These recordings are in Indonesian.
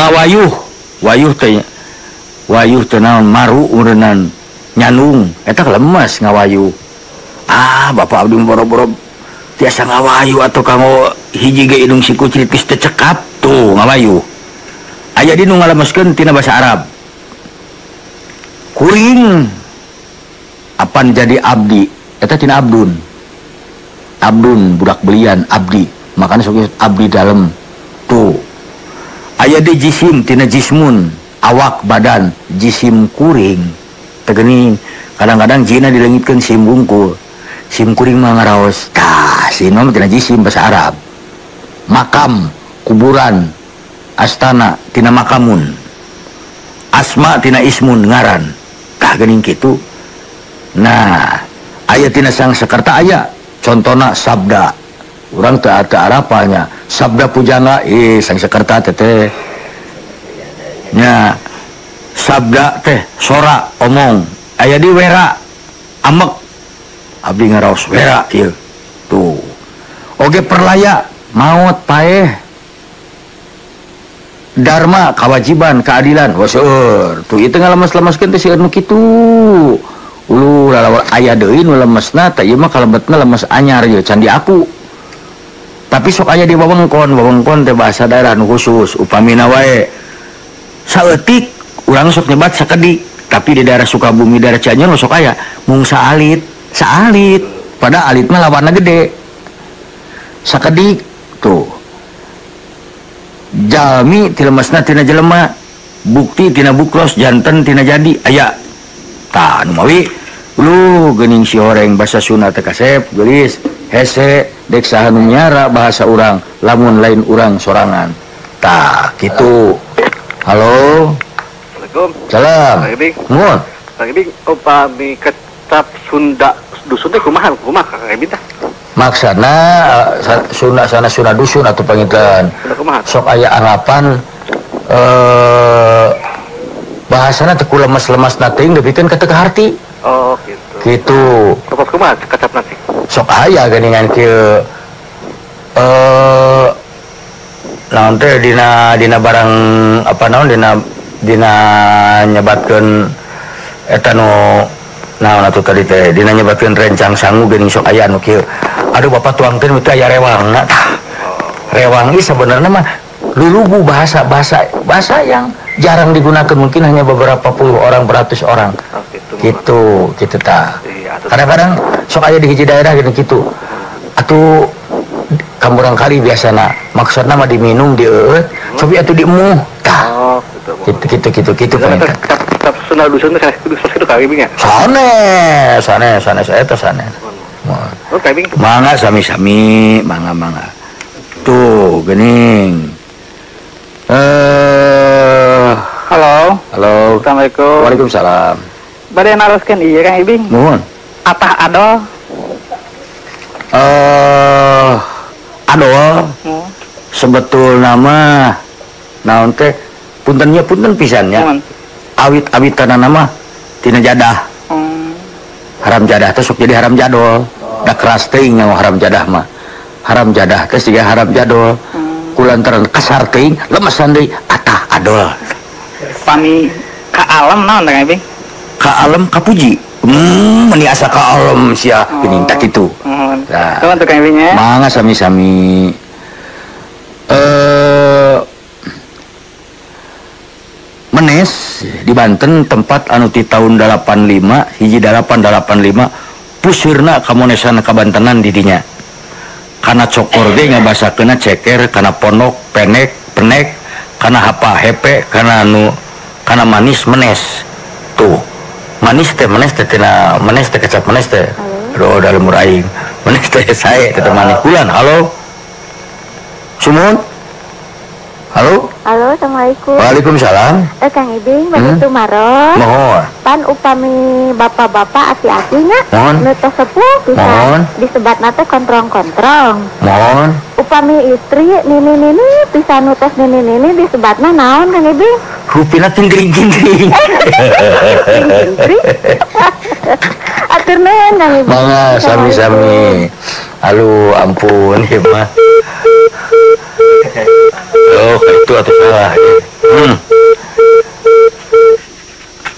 ngawayuh wayuh teh naon maru urenan nyandung eta lemes ngawayuh. Bapak abdi boro-boro tiasa ngawayuh atau kanggo hiji ge idung si kucrit geus teu cekap tuh ngawayuh. Aya di nu ngalemeskeun tina basa Arab. Kuring apan jadi abdi eta tina abdun budak belian abdi makanya sok abdi dalam tuh. Aya di jisim tina jismun awak badan jisim kuring tegeuning kadang-kadang jina dilengitkeun sim bungkul sim kuring mah ngaraos tah sino tina jisim bahasa Arab. Makam kuburan astana tina makamun asma tina ismun ngaran tah geuning kitu. Nah aya tina sang sakerta aya contohna sabda urang teu arapanya sabda pujangga sang sakerta teh nya sabda teh sora omong aya di wera amek abdi ngaraos wera ieu tuh. Oge perlaya maot paeh dharma kewajiban keadilan seueur tuh itu ngalemes-lemeskeun teh seueur nu kitu. Ulu lalawan aya deui nu lemesna teh ieu mah kalebetna lemes anyar ieu can di aku. Tapi sok aya di wewengkon teh bahasa daerah nu khusus upamina wae saeutik urang sok nyebat sakedik tapi di daerah Sukabumi daerah Cianjur sok aya mung saalit pada alit mah lawanna gede sakedik tuh. Jalmi ti lemesna tina jelema bukti tina bukros janten tina jadi aya tah nu mawi lu geuning si horeng basa Sunda teh kasep geulis hese dek saha nu nyara bahasa urang lamun lain urang sorangan tah kitu. Halo. Assalamualaikum. Salam. Nuhun. Kang Ibing upami kecap Sunda dusun teh kumaha Kang Ibing tah? Maksana Sunda sana Sunda dusun atau pangitan. Sok aya anggapan bahasana teu lemes-lemesna teuing depikeun ka teu kaharti. Oh, gitu. Gitu. Topos kumaha kecap nanti? Sok aya geuningan kieu naon teh dina barang apa naon dina nyebatkeun eta nu naon atuh tadi teh dina nyebatkeun rencang sangu geuning sok aya anu kieu. Aduh bapak tuang teh teh aya rewangna tah. Rewang ieu sebenarnya mah lulubu bahasa yang jarang digunakan mungkin hanya beberapa puluh orang beratus orang. Gitu tah. Kadang-kadang sok aya di hiji daerah gitu. Atuh kamurang kali biasana maksudna mah diminum dieueut cobi atuh dimuh tah gitu paningkat tetap Sunda dusun teh kitu Kang Ibing ya sanes eta sanes oh Kang Ibing mangga sami-sami mangga tuh geuning halo Assalamualaikum. Waalaikumsalam. Bade naroskeun ieu Kang Ibing nuhun atah adol adol sebetul nama naon teh punten pisannya awit tanah nama tina jadah haram jadah teh sok jadi haram jadol da keras teuing nyawa haram jadah mah haram jadah teh siga haram jadol kulantaran kasar teuing lemesan deui atah adol pami ka alam naon Kang Ibing ka alam kapuji meni asa ka alam sia geuning tak kitu. Nah, tuh Kang Ibing ya. Mangga sami-sami. Menes di Banten tempat anu ti tahun 85 hiji 885 pusirna kamonesan kabantenan di dinya. Kana cokor ge ngabasakeunna ceker, kana ponok penek, kana hapa hepe, kana manis menes. Tuh. Manis teh tina manis teh kecap manis teh. Aduh dalam aing. Manis teh sae teh manis kulan. Halo. Sumun. Halo. Halo, assalamualaikum. Waalaikumsalam. Kang Ibing, begitu maros. Mohon. Pan upami bapak-bapak aki-akinya. Mohon. Nu teh sepuh bisa disebatna teh kontrong-kontrong. Mohon. Upami istri nini bisa nutos nini disebatna naon Kang Ibing? Rupina tindring-tindring. Atur nuhun Kang Ibing. Mangga sami-sami. Aduh ampun ieu mah. Oh, itu atuh salah.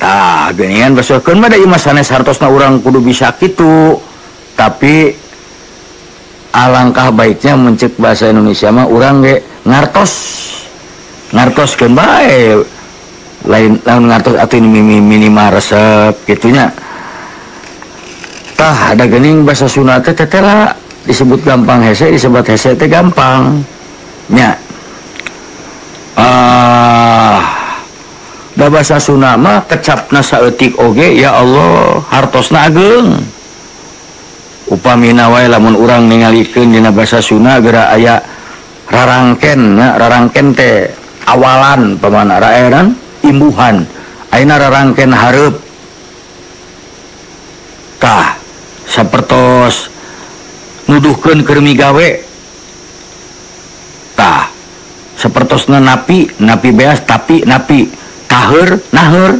Tah geningan basokeun mah da ieu mah sanes hartosna urang kudu bisa kitu. Tapi alangkah baiknya mencek bahasa Indonesia mah urang ge ngartoskeun bae. Lain ngartos atuh minimal resep gitunya. Tah ada geuning bahasa Sunda teh tetela disebut gampang hese, disebut hese teh gampang. Nya. Da bahasa Sunda mah kecapna saeutik oge ya Allah hartosna ageung. Upamina wae lamun urang ningalikeun dina bahasa Sunda geura aya rarangken nya rarangken teh awalan pamana raeran imbuhan ayeuna rarangken hareup. Tah sapertos nuduhkeun keur migawe. Tah sapertosna napi beas tapi napi taheur naheur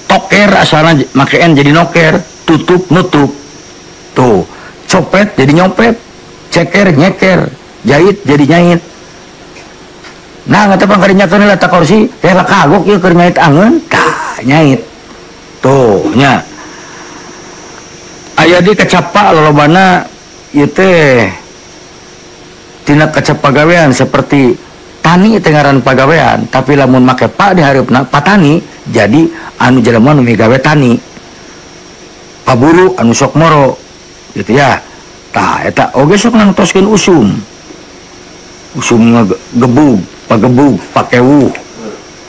toker asalna makeen jadi noker tutup nutup tuh copet jadi nyopet ceker nyeker jahit jadi nyait. Nah ngata pangkarinyakeun heula ta kursi teh lah kagok ieu keur nyait angeun tah nyait tuh nya aya di kecapa lolobana ieu teh tina kecap pagawean seperti tani tengaran pagawean tapi lamun make pak di hareupna patani jadi anu jelema nu migawe tani paburu anu sok moro gitu ya. Tah eta oge sok nangtoskeun usum ngegebug pagebug pakewuh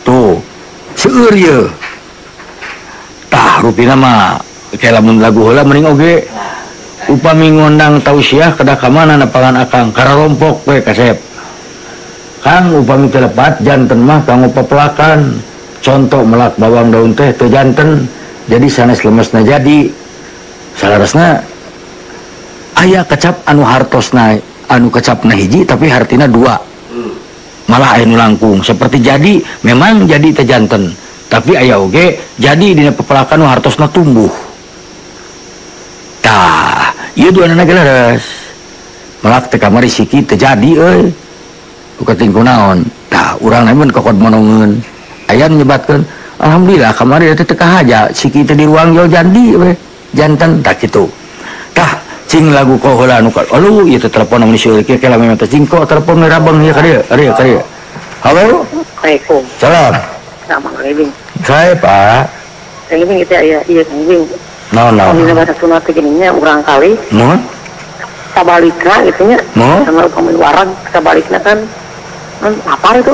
tuh seueur ieu. Tah rupina mah kayak lamun lagu heula mending oge upami ngundang tausiah kada ka mana nepangan akang kararompok we kasep Kang upami telepat janten mah kanggo pepelakan contoh melak bawang daun teh teu janten jadi sanes lemesna jadi salarasna aya kecap anu hartosna anu kecapna hiji tapi hartina dua malah aya nu langkung seperti jadi memang jadi teh janten tapi aya oge jadi dina pepelakan nu hartosna tumbuh. Tah ieu duanana ge leres melak teh kamari siki teh jadi euy kukating kunaon. Tah urang lamun kokod monongeun aya nyebatkeun alhamdulillah kamari teh teu kahaja siki teh di ruang jauh jandi we janten tah kitu. Tah cing lagu ko heula anu aluh ieu teh telepon mun sieun kieu kela memang teh cingko telepon rabang ieu ka dieu. Halo. Assalamualaikum. Salam. Assalamualaikum. Saya Pak. Saya ingin kita iya ngomong. No. Kalau bahasa Sunda teh gininya urang kali. Mun. Sabalikna gitu nya. Sama pemain warang sabalikna kan lapar itu.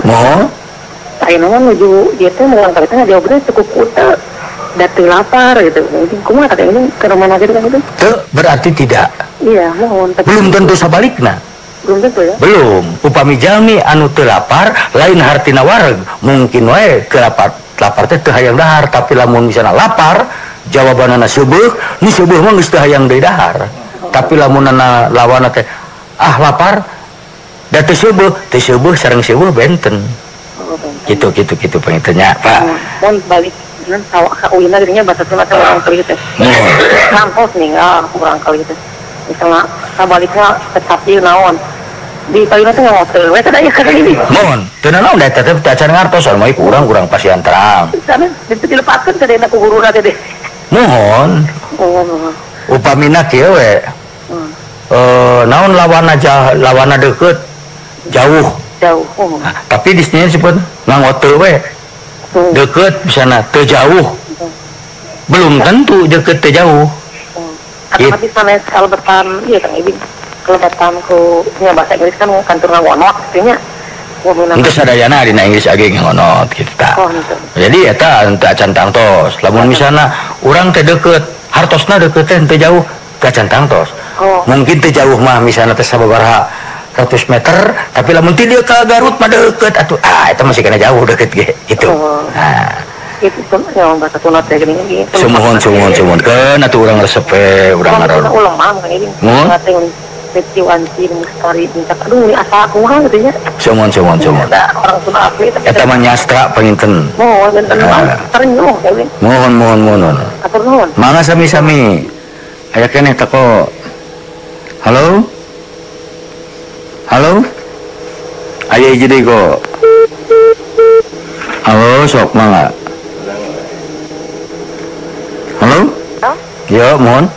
Ayeuna mah nuju dia teh urang kali teh jawabna cukup kuta. Datu lapar gitu. Mungkin kumaha kata ini ke rumah gitu kan itu. Teu berarti tidak. Iya, mohon. Belum tentu sabalikna. Belum tentu ya. Belum. Upami jalmi anu teu lapar lain hartina wareg. Mungkin wae teu lapar teh teu hayang dahar tapi lamun misalna lapar jawabanana seubeuh, nu seubeuh mah geus teu hayang deui dahar. Tapi lamunana lawanna teh lapar da teu seubeuh sareng seubeuh benten. Gitu pengintennya, Pak. Mun balik nan sawak ka uina geunya bahasa Sunda teh urang kali teh. Sampos nih urang kali teh. Misalnya sabalikna tetap ieu naon. Di kalina teh ngotel we teh aya ka ini. Mohon, teu naon da teh acan ngartos mah urang pasian terang. Sana itu dilepaskeun ka dina ku guruna teh. Mohon. Upamina kieu we. Naon lawana deukeut jauh. Tapi di sini disebut ngangotel we. Deukeut misalna teu jauh. Belum tentu deukeut teu jauh. Atau di sana kalebatan ieu Kang Ibing. Kelebatan ku nya bahasa Inggris kan kantor ngonot kitu nya. Untuk sadayana dina Inggris age ngonot kita. Jadi eta teu acan tangtos. Lamun misalna urang teh deukeut, hartosna deukeut teh teu jauh, teu acan tangtos. Mungkin teu jauh mah misalna teh sababaraha 100 meter, tapi lamun ti dieu ka Garut mah deukeut atuh. Eta masih kana jauh deukeut ge gitu. Itu yang bahasa Sunda teh gini. Sumuhun keun atuh urang resep we urang ngaran. Ulang malam kan ini. Peti wanci mustari minta aduh ini asa kumaha gitu nya. Sumuhun. Ada orang Sunda asli eta mah nyastra panginten. Mohon benten terenyuh kali. Mohon. Atur nuhun. Mangga sami-sami. Aya keneh tako. Halo? Aya hiji deui kok. sok mangga. Halo? Halo? Ya, mohon.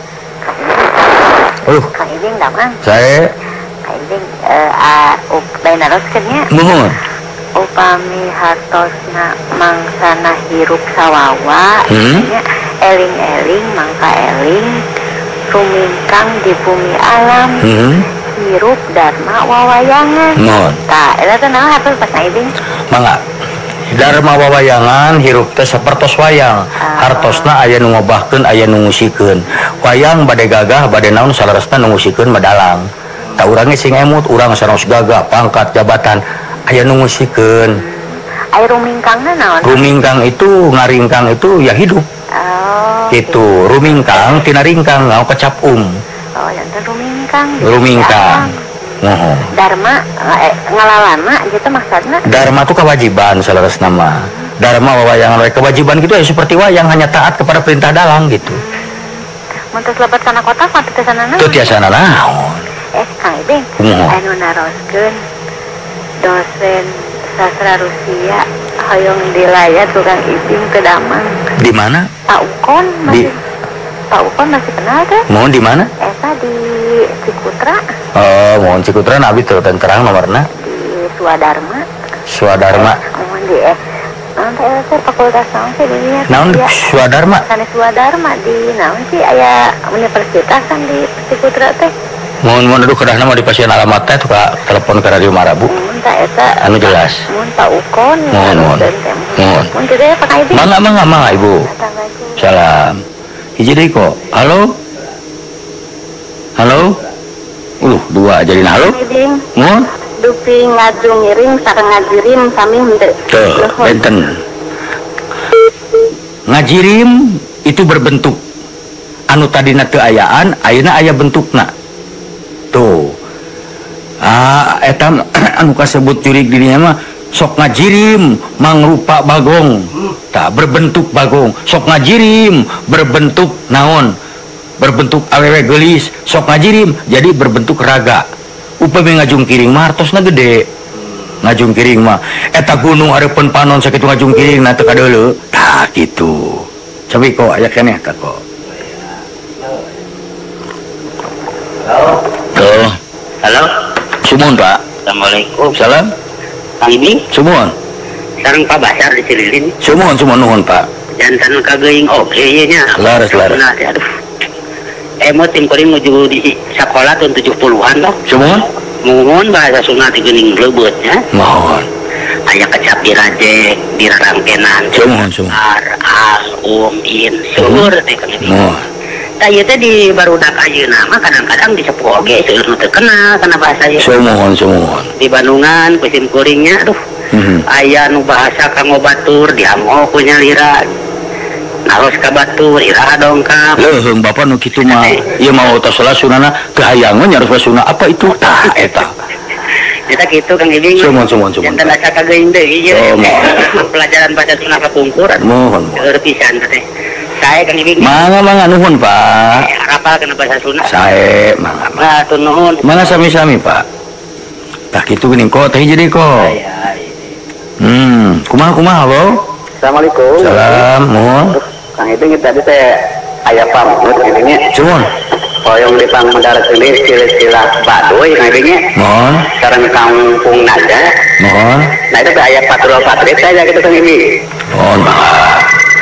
Kang Ibing damang. Saya Kang Ibing bae naroskeun nya. mohon. Upami hartosna mangsana hirup sawawa nya eling-eling mangka eling rumingkang di bumi alam hirup dharma wawayangan. Mohon. Tah eta teh naon hartos pas Kang Ibing? Mangga. Dharma wawayangan hirup teh sapertos wayang. Hartosna aya nu ngobahkeun aya nu ngusikeun. Wayang bade gagah bade naon salaresna nu ngusikeun madalang. Ta urang ge sing emut urang saros gagah pangkat jabatan aya nu ngusikeun. Aya rumingkangna naon? Rumingkang itu ngaringkang itu ya hidup. Oh. Gitu. Rumingkang tina ringkang ngau kecap Oh, yang teh rumingkang. Rumingkang. Mohon. Dharma ngalalana gitu maksudna. Dharma itu kewajiban salaresna mah. Dharma wawayangan kewajiban gitu ya seperti wayang hanya taat kepada perintah dalang gitu. Mun teu lebat kana kota mah teu tiasana. Teu tiasana naon. Kang Ibing, anu naroskeun dosen sastra Rusia hoyong dilayat tukang Ibing ke Damang. Di mana? Pak Ukon masih Pak Ukon masih kenal teh? Mohon di mana? Eta di Cikutra. Oh, mohon Cikutra nabi teu terang nomorna. Di Swadharma. Swadharma. Mohon di nanti teh fakultas naon sih di dinya? Naon Swadharma? Kana Swadharma di naon sih aya universitas kan di Cikutra teh. Mohon aduh kedah nama di pasien alamat teh ka telepon ke radio Marabu. Mun tah eta Anu jelas. mun Pak Ukon. Mohon. Mun teh Pak Ibing. Mangga Ibu. Salam. Hiji deui kok. Halo? Halo? Dua jadi halo? Ibing. Mohon. Dupi ngaju ngiring sareng ngajirim sami henteu. Tuh, benten. Ngajirim itu berbentuk anu tadina teu ayaan, ayeuna aya bentukna. Tuh. Eta anu kasebut jurig dirinya mah sok ngajirim mangrupa bagong. Tah berbentuk bagong. Sok ngajirim berbentuk naon? Berbentuk awewe geulis. Sok ngajirim jadi berbentuk raga. Upami ngajung kiring mah hartosna gede. Ngajung kiring mah eta gunung hareupeun panon sakitu ngajung kiring na teu kadeuleu. Tah kitu. Cobi kok aya keneh tah kok. Tuh. Halo. Sumun Pak. Assalamualaikum. Salam. Kang Ibing. Sumun. Sareng Pak Basar di Cililin. Sumun nuhun Pak. Jantan kageuing oke ieu nya. Laras. Nah, aduh. Emot tim kuring menuju di sekolah tahun 70-an toh. Sumun. Mohon bahasa Sunda di geuning leubeut nya. Mohon. Aya kecap dirajek, dirangkenan. Sumun. Ar, as, in, seueur teh Kang Ibing. Mohon. Tah ieu teh di barudak ayeuna mah kadang-kadang disepuh oge seueur nu teu kenal kana bahasa ieu. Sumun. Di Bandungan kusim kuringnya aduh. Aya nu bahasa kanggo batur dianggo ku nyalira. Naros ka batur iraha dongkap. Leuheung Bapak nu kitu mah. Ieu mah tos sunana teu hayangeun nyaros basuna apa itu? Tah eta. Kita gitu Kang Ibing. Sumun. Jantan asa kageuing deui ieu. Pelajaran bahasa Sunda kapungkur. Mohon. Keur pisan teh. Sae Kang Ibing. Mangga nuhun Pak. Hafal kana bahasa Sunda. Sae mangga. Nah, tuh nuhun. Mangga sami-sami Pak. Tah kitu geuning kok teh jadi kok. Kumaha lo? Assalamualaikum. Salam, mohon. Kang Ibing tadi teh aya pamut ini Sumun. hoyong di Pangmendarat ini silsilah Baduy Kang Ibing Mohon. sareng kampung Naga. Mohon. Nah itu teh aya patrol patrit aja gitu Kang Ibing. Mohon mangga.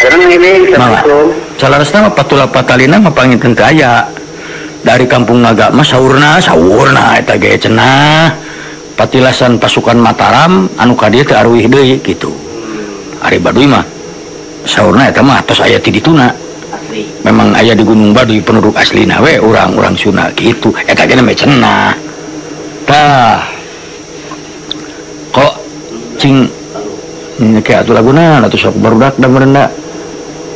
Sareng Kang Ibing, Assalamualaikum. Salaresna mah patula patalina mah panginten teu aya. Dari kampung Naga mah saurna eta ge cenah. Patilasan pasukan Mataram anu ka dieu teu aruih deui kitu. Ari Baduy mah saurna eta mah tos aya ti dituna. Memang aya di Gunung Baduy penduduk aslina we urang Sunda gitu. Eta ge mah cenah. Tah. Kok cing nyeke atuh laguna atuh sok barudak da merendah.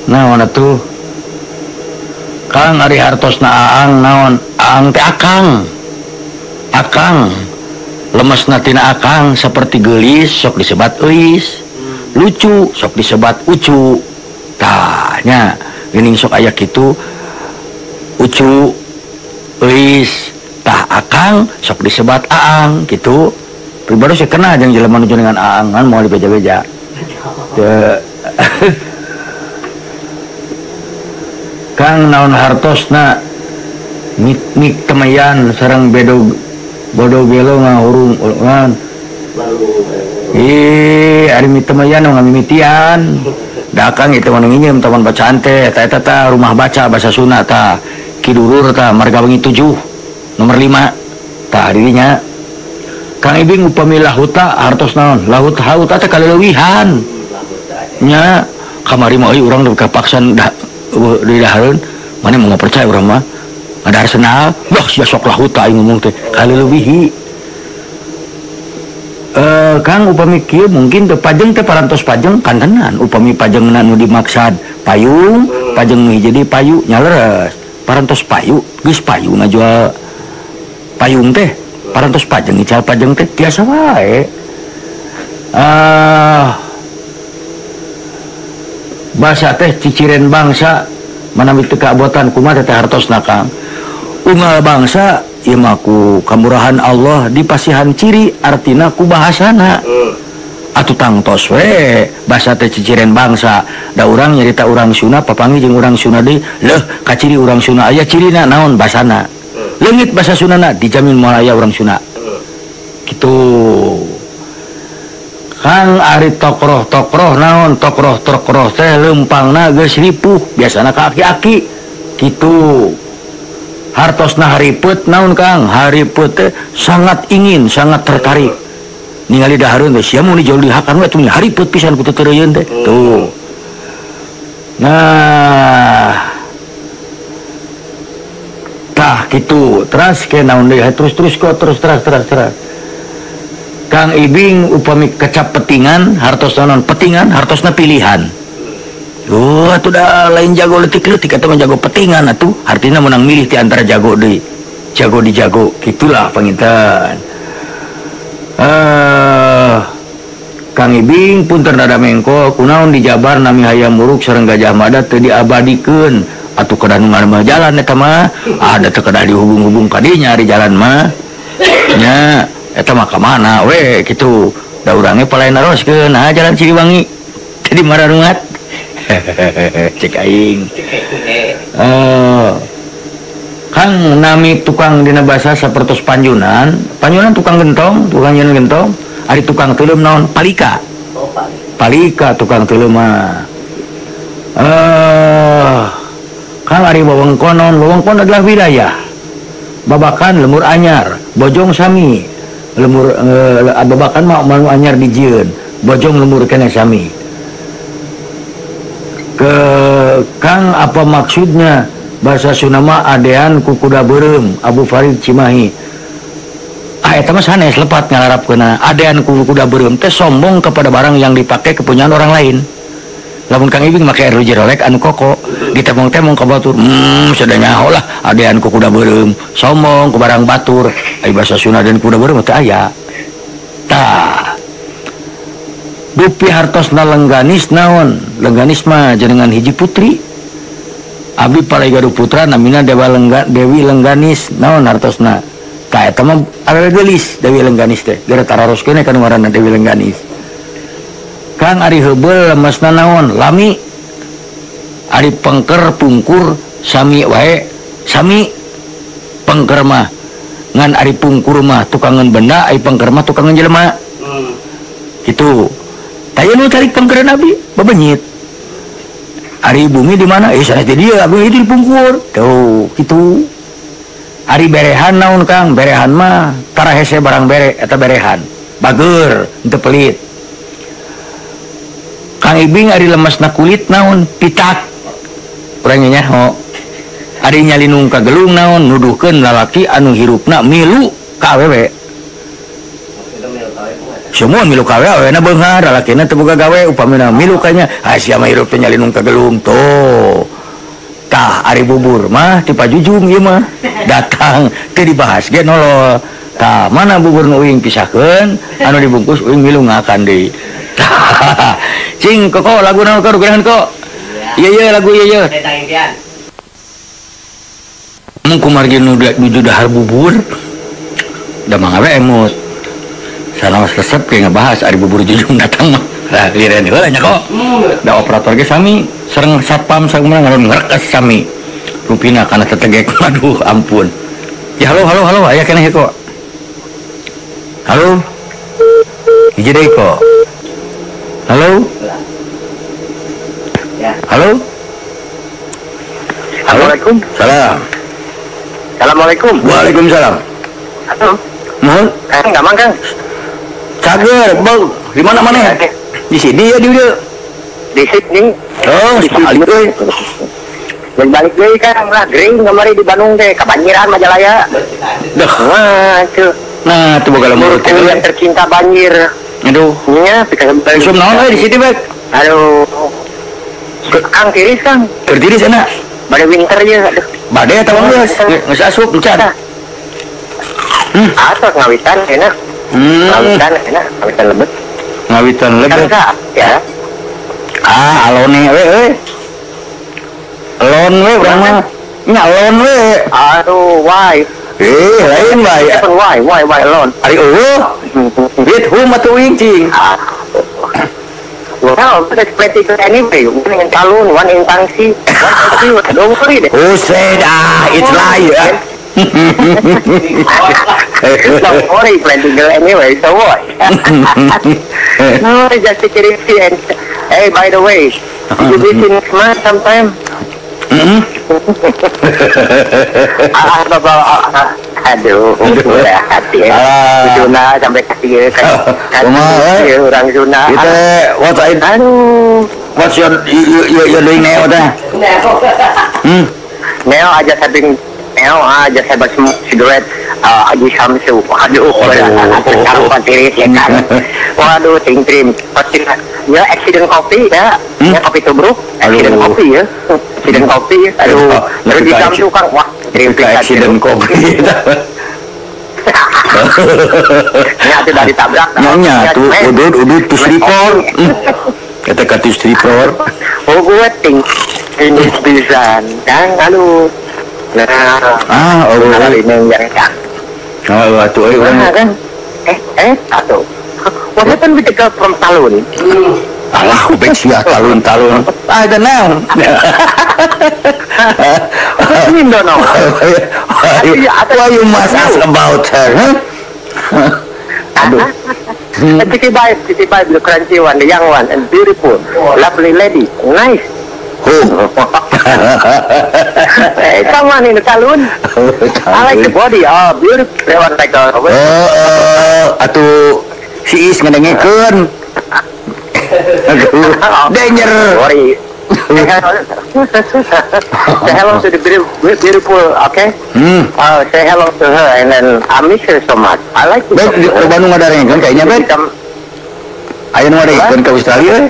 Naon atuh? Kang ari hartosna aang naon? Aang teh akang. Akang. Lemesna tina akang seperti geulis sok disebat euis. Lucu sok disebat ucu. Tah nya geuning sok aya kitu. Ucu euis tah akang sok disebat aang gitu. Pribadi sih kenal jeung jelema nu dengan aang kan mau dibeja-beja. Kang naon hartosna mik temayan sareng bodo gelo ngahurungan ari mik temayan ngamimitian dakang itu mana nginjem teman bacaan teh eta rumah baca bahasa Sunda ta Kidurur ta Marga Wengi 7 nomor 5 ta dirinya Kang Ibing upami lahuta hartos naon lahut teh kaleuwihan nya kamari mah urang udah kapaksan di dahareun mana mau percaya urang mah ada arsenal dah sia sok lahuta aing ngomong teh kaleuwihi Kang upami kieu mungkin teu pajeng teh parantos pajeng kantenan upami pajengna nu dimaksad payung pajeng nu jadi payu nya leres parantos payu geus payu ngajual payung teh parantos pajeng ical pajeng teh biasa wae bahasa teh ciciren bangsa manami teu kaabotan kumaha teh hartosna Kang unggal bangsa ieu mah ku kamurahan Allah dipasihan ciri artina ku bahasana atuh tangtos we bahasa teh ciciren bangsa da urang nyarita urang Sunda papanggih jeung urang Sunda deui leuh kaciri urang Sunda aya cirina naon basana leungit bahasa Sundana dijamin moal aya urang Sunda kitu Kang ari tokroh naon tokroh teh leumpangna geus ripuh biasana ka aki-aki kitu hartosna hariput naon Kang hariput teh sangat ingin sangat tertarik ningali dahareun teh sia mun dijual dihakan we tuh hariput pisan ku teureun teh tuh nah tah kitu terus ke naon deui terus Kang Ibing upami kecap petingan hartosna naon petingan hartosna pilihan atuh dah lain jago letik-letik atau menjago petingan atuh artinya menang milih di antara jago deui jago di jago gitulah panginten Kang Ibing punten rada mengko kunaon di Jabar nami hayam muruk sareng Gajah Mada teu diabadikeun atuh kedah nu ngaranna jalan eta mah ada teu kedah dihubung-hubung ka dieu nya ari jalan mah nya eta mah ka mana we kitu da urang ge palayan naroskeun nah jalan Ciliwangi tadi mararungat cek aing Kang nami tukang dina basa sapertos panjunan tukang gentong ari tukang teuleum naon palika tukang teuleum mah Kang ari wewengkon adalah wilayah babakan lemur anyar bojong sami lemur babakan mah anu anyar dijieun bojong lemur keneh sami ke Kang apa maksudnya bahasa Sunda mah adean ku kuda beureum Abu Farid Cimahi eta mah sanes lepat ngalarapkeunna adean ku kuda beureum teh sombong kepada barang yang dipakai kepunyaan orang lain lamun Kang Ibing make ruji rolek anu koko ditemong-temong ka batur sada nyaho lah adean ku kuda beureum sombong ke barang batur ai bahasa Sunda dan kuda beureum teh aya tah dupi hartosna lengganis naon lengganis mah jenengan hiji putri abdi palegadu putra namina Dewi Lengganis naon hartosna ka eta mah aya geulis Dewi Lengganis teh gara tararoskeun kana ngaranna Dewi Lengganis Kang ari heubeul lemesna naon lami ari pengker pungkur sami wae sami pengker mah ngan ari pungkur mah tukangan benda ari pengker mah tukangan jelema kitu taya nu tarik pengkeran abi babenyit ari bumi di mana sanes di dieu abi di pungkur tuh kitu ari berehan naon Kang berehan mah tara hese barang bere eta berehan bageur henteu pelit Kang Ibing ari lemesna kulit naon pitak urang nyaho ari nyalinung ka gelung naon nuduhkeun lalaki anu hirupna milu ka awewe semua milu kawe awena beunghar lalakina teu boga gawe upamina milu kanya sia mah hirup teh nyalinung ka gelung tuh tah ari bubur mah ti pajujung ieu mah datang teu dibahas ge nolol tah mana bubur nu uing pisahkeun anu dibungkus uing milu ngakan deui tah cing koko lagu naon kok geurehan kok ieu lagu ieu mun kumargi nuju dahar bubur da mangga we emut sanaos resep kayak ngebahas ari bubur jujung datang mah Lah liren heula nya kok. Da operator ge sami sareng satpam sakumaha ngaron ngerekes sami. Rupina kana tetegek aduh ampun. Ya halo aya keneh kok. Halo. Hiji deui kok. Halo. Halo. Assalamualaikum. Salam. Assalamualaikum. Waalaikumsalam. Halo. Mohon. Kang Gamang Kang. Cager, Bang. Di mana mana? Di sini ya dia. Di Sydney. Oh, balik euy. Balik deui Kang lah gering kamari di Bandung teh kabanjiran Majalaya. Dah. Wah, itu. Nah, tuh bakal mulut teh. Yang tercinta banjir. Aduh. Nya pika Usum naon euy di situ, Bek? Aduh. Kang tiris Kang. Berdiri sana. Pada winter ya. Aduh. Badai atau geus? Geus asup encan. Atos ngawitan enak. Ngawitan enak, ngawitan lebet. Ngawitan lebet. Kan ya. Alone we euy. Alone we urang mah. Nya alone we. Aduh, why? Lain bae. Why alone? Ari eueuh. With whom atuh cing. Well, that's practical anyway. One in Talun, one in Tangsi, one in don't worry. Who said it's lie? Don't worry, practical anyway. So what? No, just security and hey, by the way, you visit Smart sometime? Aduh, hati ya. Suna sampai kaki orang Suna. Kita what I Aduh. what's your doing now dah? Neo aja sabing Neo aja sabing cigarette aja samsu. Aduh, kalau patiris ya kan. Waduh, ting-trim. Pasti ya accident kopi ya. Ya kopi tubruk. Accident kopi ya. Accident kopi. Aduh, terus di samsu kan wah, accident kopi. Ya itu dari tabrak. Nyonya tuh udut tuh stripor. Kata tuh stripor. Oh gue ini pisan kan aduh. Nah, ini yang kan. Oh, tuh kan. Atuh. What happened with the girl from Talun? Alah, ubek sia talun. I don't know. You don't know. Why you must ask about her? Aduh. City vibe, the crunchy one, the young one, and beautiful, lovely lady, nice. Someone in the Talun. I like the body. Oh, beautiful. They want like a. Atuh si Is ngedengekeun. Danger. Sorry. Say hello to the beautiful, okay? Say hello to her and then I miss her so much. I like to. Baik, di Bandung ada rengen kayaknya, Baik. Aya nu ada ke Australia.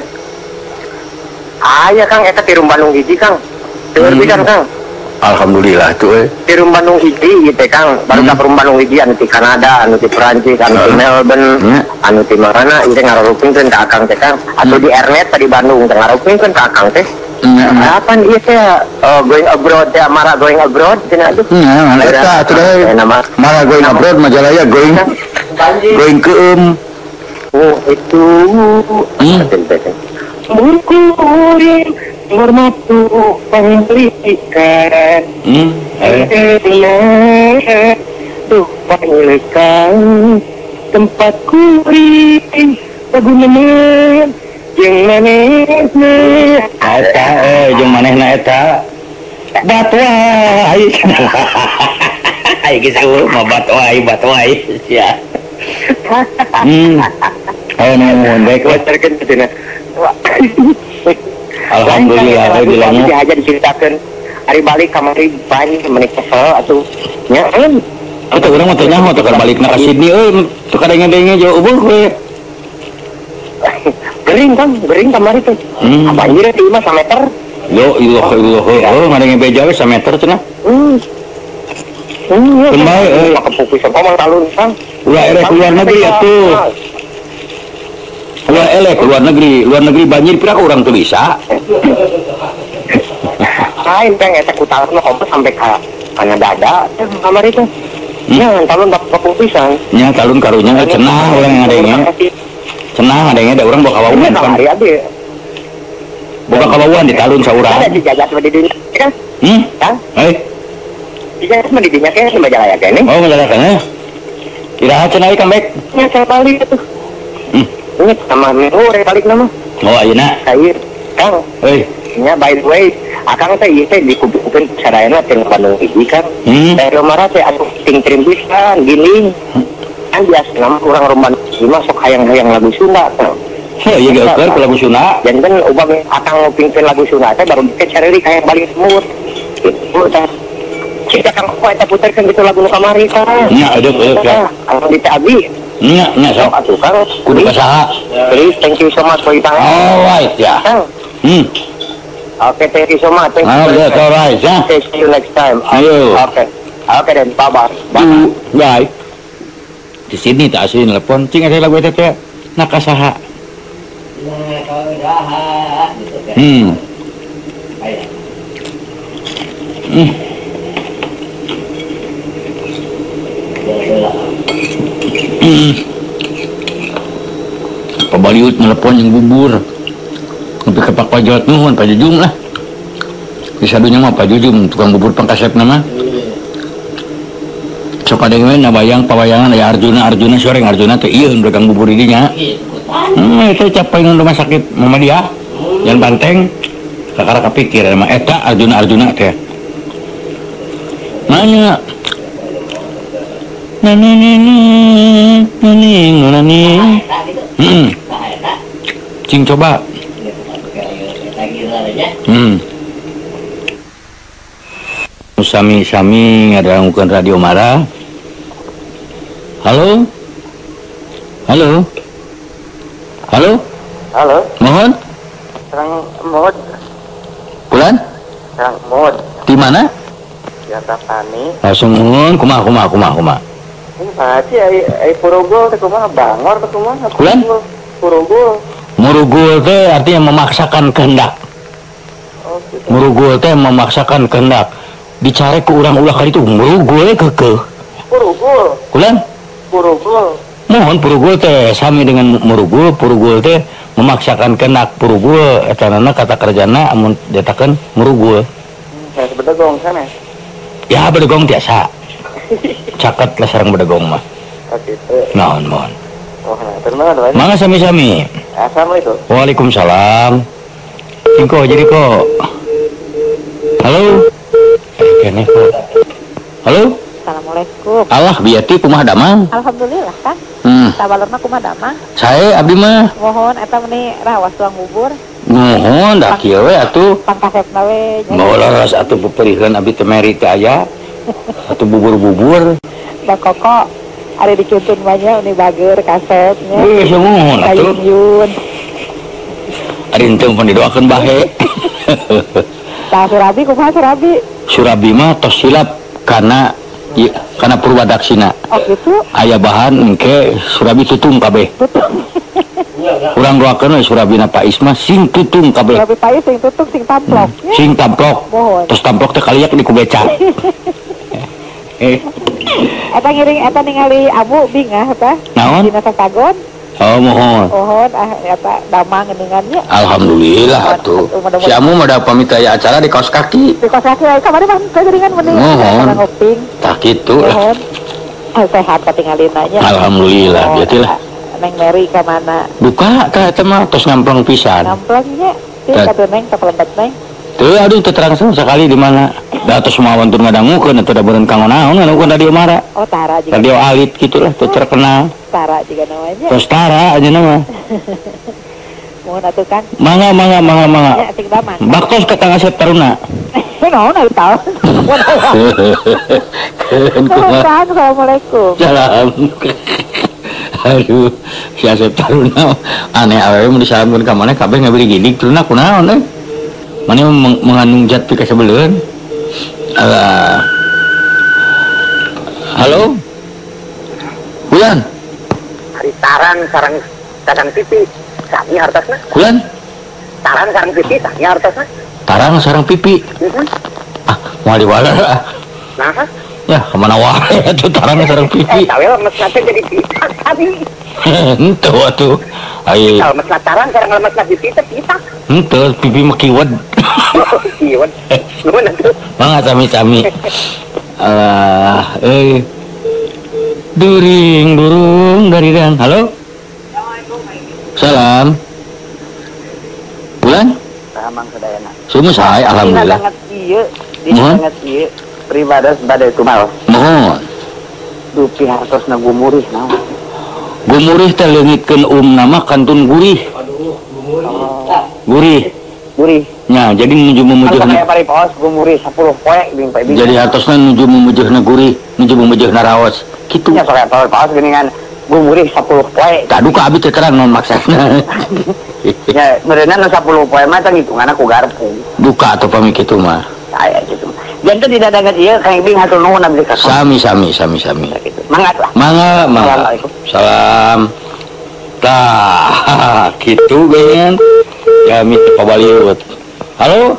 Aya Kang, eta di Bandung hiji Kang. Dengar pisan Kang. Alhamdulillah tuh di Bandung hiji gitu Kang, baru ke Bandung hiji anu di Kanada, anu di Perancis, anu di Melbourne, anu di mana itu ngarupingkeun ka Akang teh Kang. Atau di Ernet tadi Bandung teh ngarupingkeun ka Akang teh. Apa ieu teh going abroad teh Mara going abroad cenah atuh. Eta atuh Mara going abroad Majalaya going ke Oh itu. Murkurin hormatu pendidikan tuh panggilkan tempat kuring paguneman jeung manehna eta jeung manehna eta batwai ai geus mah batwai sia ayo nuhun baik wajarkeun cenah. Alhamdulillah bilangnya aja diceritakan hari balik kamari banyak menik kesel atuh nya atuh urang mah teh nyaho teh balikna ka Sydney teu kadenge-denge jauh eueuh we gering kamari teh banjir di imah 1 meter yo ilah ngadenge beja we 1 meter cenah kembali kepukus sama Talun Kang ulah erek keluar negeri atuh ulah elek luar negeri banjir pira urang teu bisa lain Kang eta ku Talun kompos sampai ka dada kamari teh nya Talun bak kepukusan nya Talun karunya cenah urang ngadenge Senang adanya ada orang bawa kawauan kan. Hari abdi. Boga kawauan di talun saurang. Ada dijaga sama di dunia kan? Kan? Dijaga sama di dunia kan sama Majalaya kan ini? Oh, Majalaya kan ya. Iraha cenah ieu kambek. Nya saya balik atuh. Ini sama minggu balik nama. Oh, ayeuna. Kayu Kang. Nya by the way, akang teh ieu teh dikumpulkeun sadayana teh Bandung hiji kan. Dari Romara teh atuh ting-ting pisan giling. Kan biasa nama urang rumah lima sok hayang-hayang lagu Sunda teh. Iya geukeun ku lagu Sunda. Jangan ubah akang ngopingkeun lagu Sunda teh baru dicari hayang balik semut. Itu teh. Kita kang poe teh puterkeun gitu lagu nu kamari kan. Nya adeuk ya. Anu di abi. Nya sok atuh Kang. Kudu kasaha. Please, thank you so much for your time. Alright ya. Okay, thank you so much. Thank you. That's alright ya. Okay, see you next time. Ayo. Okay. Okay then, bye-bye. Bye. Di sini tak asli telepon, cing ada lagu itu teh nakasaha. Pabaliut telepon yang bubur. Tapi ke Pak Pajot nuhun, Pak Jujum lah. Bisa dunya mah Pak Jujum, tukang bubur pangkasep nama. Sok ada yang nabayang pawayangan ya Arjuna soreng Arjuna teh ieu dagang bubur di dinya. Itu capai rumah sakit Muhammadiyah yang Banteng. Kakara kapikir mah eta Arjuna teh. Nanya. Nani. Cing coba. Sami ngadangukeun radio Mara. Halo. Mohon. Serang mod. Bulan? Serang mod. Di mana? Jatah tani. Langsung mohon, kumaha. Ini pasti ai Purugul teh kumaha Bangor teh kumaha? Bulan? Purugul. Murugul teh artinya memaksakan kehendak. Oh, gitu. Murugul teh memaksakan kehendak. Dicari ke urang ulah kali itu murugul kekeh. Purugul. Bulan? Purugul. Mohon purugul teh sami dengan murugul. Purugul teh memaksakan kehendak. Purugul etanana kata kerjana amun detakeun murugul. Ya bedegong sana. Ya bedegong tiasa. Caket lah sareng bedegong mah. Oh gitu. Mohon. Oh, nah, terima kasih. Mangga sami-sami. Assalamualaikum. Waalaikumsalam. Ingko jadi kok. Halo. Kene kok. Halo. Assalamualaikum. Allah biati kumaha damang? Alhamdulillah kan. Sabalurna kumaha damang? Sae abdi mah. Mohon eta meuni rawas tuang bubur. Mohon da kieu we atuh. Pangkasepna we. Bawa laras atuh peuperihkeun abdi teh meri teh aya. Atuh bubur-bubur. Da koko ada dicuntun banyak uni bager kasetnya. Semuhun atuh. Kayun. Ari henteu pun didoakeun bahe. Tah Surabi kumaha Surabi? Surabi mah tos silap kana Purwadaksina. Oh gitu. Aya bahan engke Surabi tutung kabeh. Urang doakeun we Surabina Pak Isma sing tutung kabeh. Surabi Pais sing tutung sing tamplok. Sing tamplok. Mohon. Terus tamplok teh kaliak di kubeca. Eta ngiring eta ningali abu bingah eta. Naon? Dina Sasagon. Oh mohon. Mohon eta damang ngeunannya. Alhamdulillah atuh. Si Amu mah da pamit aya acara di kaos kaki. Di kos kaki kamari mah kageringan mending. Mohon. Ngoping. Tah kitu lah. Mohon. Sehat katingalin aja. Alhamdulillah biati lah. Neng Mary ka mana? Duka tah eta mah tos ngampleng pisan. Ngamplengnya. Ti katu neng tak lembet neng. Teu aduh teu terang sekali di mana. Da tos mawan tur ngadangukeun atuh da beureun kanggo naon ngadangukeun radio Mara. Oh Tara juga. Radio alit gitulah teu terkenal. Tara juga namanya. Tos Tara aja nama. Mohon atuh kan. Mangga. Ya sing damang. Baktos ka Kang Asep Taruna. Naon atuh tahu. Kan Assalamualaikum. Salam. Aduh, si Asep Taruna aneh awewe mun disalamkeun ka maneh kabeh ngabeli gidik turuna kunaon euy. Maneh mengandung zat pi ka sabeuleun. Halo? Bulan? Hari taran sarang kadang pipi, sami hartasna. Bulan? Taran sarang pipi, sami hartasna. Tarang sarang pipi. Mau diwala. Nah, ya kemana wae atuh tarang sarang pipi. tawel mes nate jadi pipi. Abi. Henteu atuh. Ai Kalau mas lataran sekarang lemas lagi kita. henteu pipi mah kiwed. Iya, nuhun atuh. Mangga sami-sami. During durung dari dan. Halo. Salam. Bulan? Samang sadayana. Semua saya alhamdulillah. Sangat ieu, Mohon. sangat ieu. Pribadas badai kumal. Mohon. Dupi hartosna gumurih naon. Gumurih teh leungitkeun nama kantun gurih. Gurih. Gurih. Nya jadi nuju Kan memujeuhna. kayak paripaos gumurih 10 poe bing pai bing. Jadi hartosna nuju memujeuhna gurih, nuju memujeuhna raos. Kitu. nya soalnya paripaos geuningan gumurih 10 poe. Tak duka abi teh terang non maksana. Ya, berenang 10 poe mah teh hitunganna ku garpu. Duka atau pami kitu mah. Saya gitu. Jangan tidak ada ieu Kang Ibing hatur nuhun abdi ka. Sami. Gitu. Mangga lah. Mangga. Assalamualaikum. Salam. Tah, gitu gen. Kami pabaliut. Halo.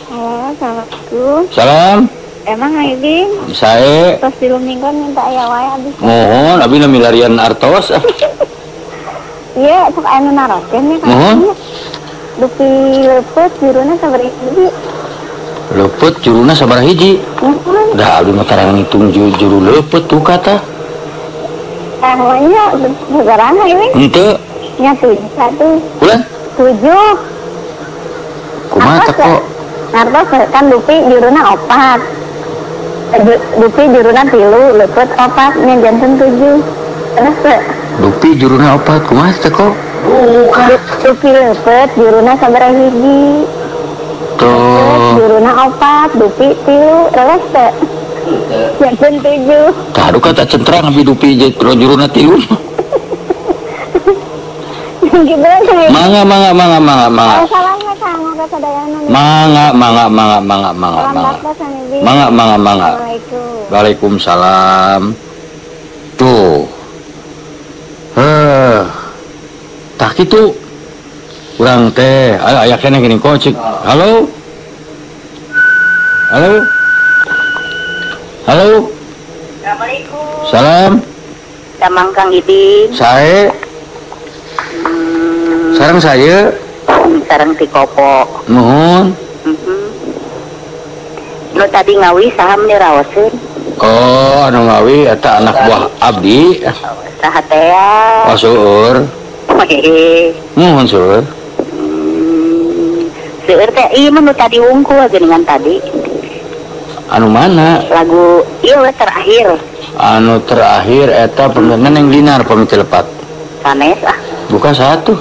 Halo, assalamualaikum. Salam. Emang Aiding, Saya terus di Luminggon minta aya wae abis. mohon abi na milarian artos. Iya, cek anu naroskeun ya kan. Mohon. Dupi leupet juruna sabari hiji. Leupet juruna sabaraha hiji? Mohon. Dah abdi mah tarang ngitung juru leupet tuh kata. Namanya segarana ini. Henteu. Nya 1. Bulan 7. kumaha teh kok? Nartos kan dupi juruna 4. Dupi juruna 3, leupet 4, nya janten 7. Terus Dupi juruna 4 kumaha teh kok? dupi leupet juruna sabaraha hiji. Tuh. Juruna 4, dupi 3, terus janten 7. Tah duka tak centrang abi dupi juruna 3. Gimana sih? Mangga. Salamnya Kang, moga sadayana. Mangga. Assalamualaikum. Waalaikumsalam. Tuh. Tak gitu. Kurang teh. Aya kene gini kocik. Halo. Assalamualaikum. Salam. Samang Kang Ibing. Saya. Sareng saya. Sareng ti kopo. Nuhun. Nu tadi ngawi saham diraoseun. Oh, anu ngawi eta anak buah abdi. Saha teh ya? Oh, seueur. Hehehe. Nuhun seueur. Seueur teh ieu mah nu tadi wungkul geuningan tadi. Anu mana? Lagu ieu we terakhir. Anu terakhir eta Neneng Dinar pamit lepat. Sanes ah. Bukan satu.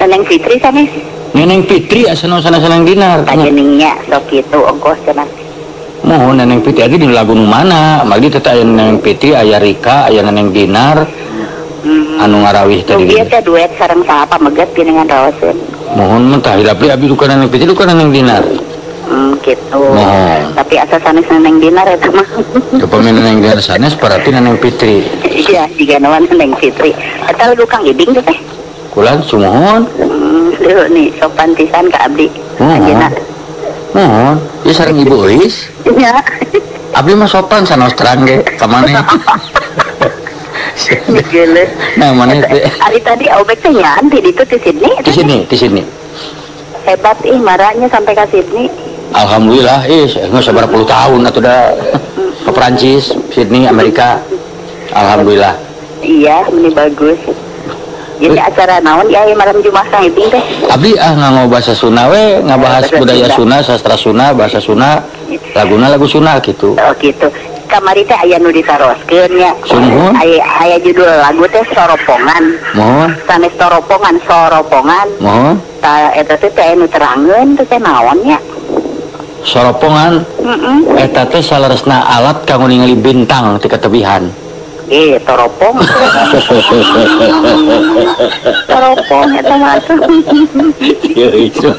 Neneng Fitri sanes. Neneng Fitri asal sana Neneng Dinar. Kajeningnya sok kitu ongkos cenah. Mohon Neneng Fitri lagi di lagu nu mana? Magi teteh aya Neneng Fitri, aya Rika, aya Neneng Dinar. Anu ngarawih tadi. Dia teh duet sareng saha pamegat geuningan raoseun. Mohon mentah hilapi abi duka Neneng Fitri duka Neneng Dinar. Gitu. Mohon. Tapi asa sanes Neneng Dinar eta mah. Kepamin Neneng Dinar sanes berarti Neneng Fitri. Iya, jiga naon Neneng Fitri. Eta lagu Kang Ibing teh. Kulan sumohon. Leuh nih sok pantisan ka abdi. Anjeunna. Mohon. Ya sareng Ibu Eis. Nya. Abdi mah sopan sanos terang ge ka maneh. Geuleuh. Nah, maneh teh. Ari tadi obek teh nyaan di ditu di Sydney. Di sini. Hebat marahnya sampai ke Sydney. Alhamdulillah, nggak sabar puluh tahun atau udah ke Perancis, Sydney, Amerika. Alhamdulillah. Iya, ini bagus. Jadi acara naon ya malam Jumat Kang Ibing teh. Abdi ngomong bahasa Sunda we, ngabahas budaya Sunda, sastra Sunda, bahasa Sunda, lagu Sunda gitu. Oh gitu. Kamari teh aya nu ditaroskeun nya. Sungguh? Aya judul lagu teh Soropongan. Mohon. Sanes Soropongan. Mohon. Ta eta teh anu terangkeun teh naon nya. Soropongan. Eta teh salaresna alat kanggo ningali bintang ti ketebihan. Toropong. Toropong eta mah. Ieu isu.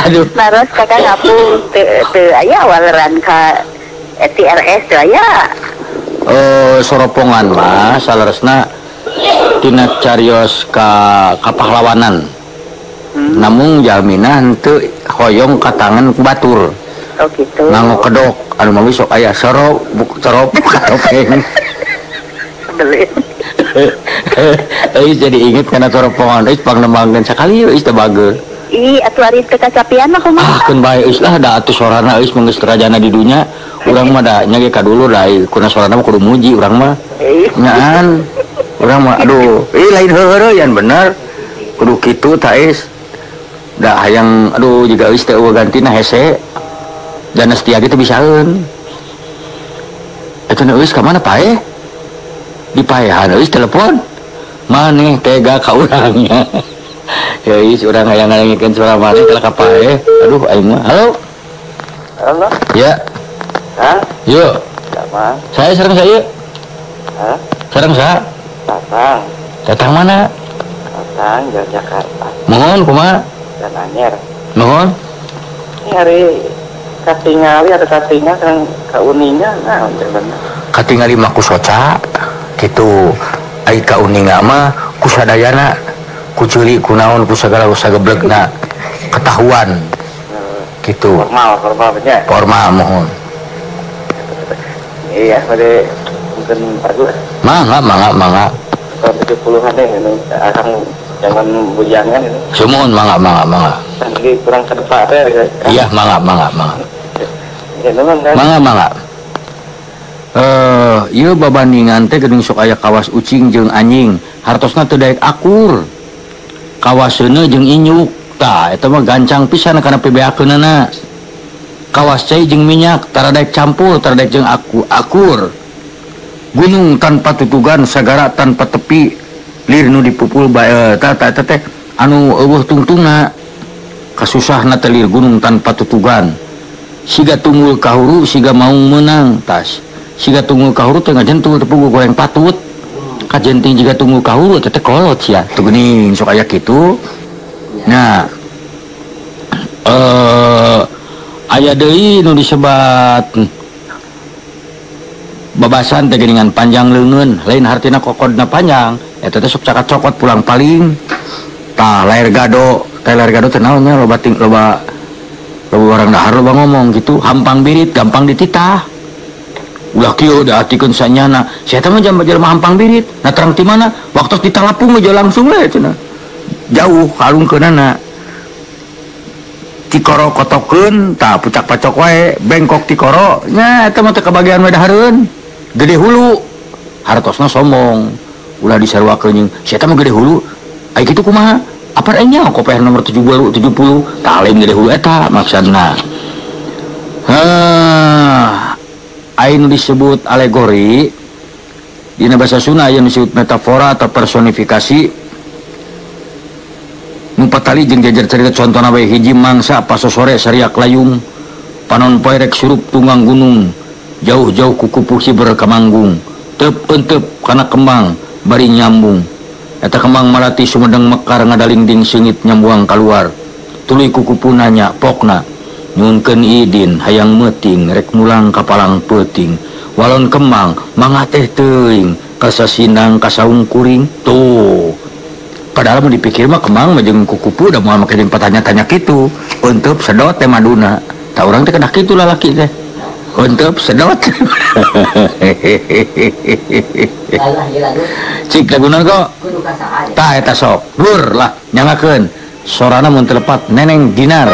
Aduh. Naros kakak ngapung teu aya waleran ka TRS teu aya. Soropongan mah salaresna tina carios ka pahlawanan. Namun jalmina henteu hoyong ka tangan ku batur. Oh gitu. Nganggo kedok anu mah sok aya sorop karopeng. gelis. Eis jadi inget karena toropongan Eis pangnemangkeun sakali Eis teh bager. Ih, atuh ari teu kacapian mah kumaha? Keun bae Eis lah da atuh sorana Eis manggeus kerajana di dunya. Urang mah da nya ge kadulu da kuna sorana mah kudu muji urang mah. Nyaan. Urang mah aduh, lain heureuyan bener. Kudu kitu ta Eis. Da hayang aduh jiga Eis teh eueuh gantina hese. Dan setia gitu bisaeun. Eta Eis ka mana pae? Di paehan Eis telepon. Maneh tega ka urangnya. Ya Eis urang hayang ngalengikeun suara maneh teh ka pae. Aduh aing mah. Halo. Halo. Ya. Hah? Yo. Siapa? Saya sareng saya. Hah? Sareng sa. Tatang. Datang mana? Tatang Yogyakarta. Mohon kumaha? Dan Anyer. Mohon. Ini hari katingali ada katingal kan kauninya nah bener. Katingali mah ku soca kitu. Ai kauninga mah ku sadayana. Ku ceuli ku naon ku sagala sageblegna ketahuan. Gitu. Formal bener. Formal mohon. Iya, pada mungkin bagus. Mangga. Tahun 70-an deh, ini akan zaman bujangan ini. Sumun mangga. Nanti kurang ke depan deh. Iya, mangga. Ya, memang kan. Mangga. Ieu babandingan teh geuning sok aya kawas ucing jeung anjing, hartosna teu daek akur. Kawaseuna jeung inyuk, tah eta mah gancang pisan kana PBA-keunana. Kawas cai jeung minyak tara daek campur, tara daek jeung akur. Gunung tanpa tutugan, sagara tanpa tepi, lir nu dipupul bae eta teh anu eueuh tungtungna. Kasusahna teh lir gunung tanpa tutugan. Siga tunggul kahuru, siga mau menang tas. Siga tunggul kahuru teh ngajentul teu puguh goreng patut. Kajenting jiga tunggul kahuru teh kolot sia. Teu geuning sok aya kitu. Nah, aya deui nu disebat babasan teh geuningan panjang leungeun, lain hartina kokodna panjang. Eta teh sok cakat cokot pulang paling. Tah lair gado teh naon nya loba orang dahar loba ngomong gitu, hampang birit gampang dititah. Ulah kieu da atikeun sanyana, sia teh mah jelema hampang birit. Na terang ti mana? Waktu ditalapung aja langsung we cenah. Jauh kalungkeunana. Tikoro kotokeun, tah pucak pacok wae, bengkok tikoro. Nya eta mah teh kabagian we dahareun. Gede hulu. Hartosna sombong. Ulah disaruakeun jeung sia teh mah gede hulu. Ai kitu kumaha? Apa nya koper nomor 70 tah lain gede hulu eta maksudna. Ainu disebut alegori dina basa Sunda yang disebut metafora atau personifikasi. Nu patali jeung jajar cerita contona bae hiji mangsa paso sore sariak layung panon poe rek surup tunggang gunung jauh-jauh kuku pusi berkemanggung teup-teup kana kembang bari nyambung eta kembang malati sumedeng mekar ngadalingding seungit nyambuang keluar tuluy kuku nanya pokna nyunkeun idin hayang meuting rek mulang kapalang peuting walon kembang mangga teh teuing kasasinang kasaung kuring tuh. Padahal mau dipikir mah kembang mah jeung kukupu udah mau make jeung patanya-tanya kitu untuk sedot teh maduna tah urang teh kedah kitu lalaki teh untuk sedot cik lagunan kok tah eta sok dur lah nyangakeun sorana mun telepat neneng dinar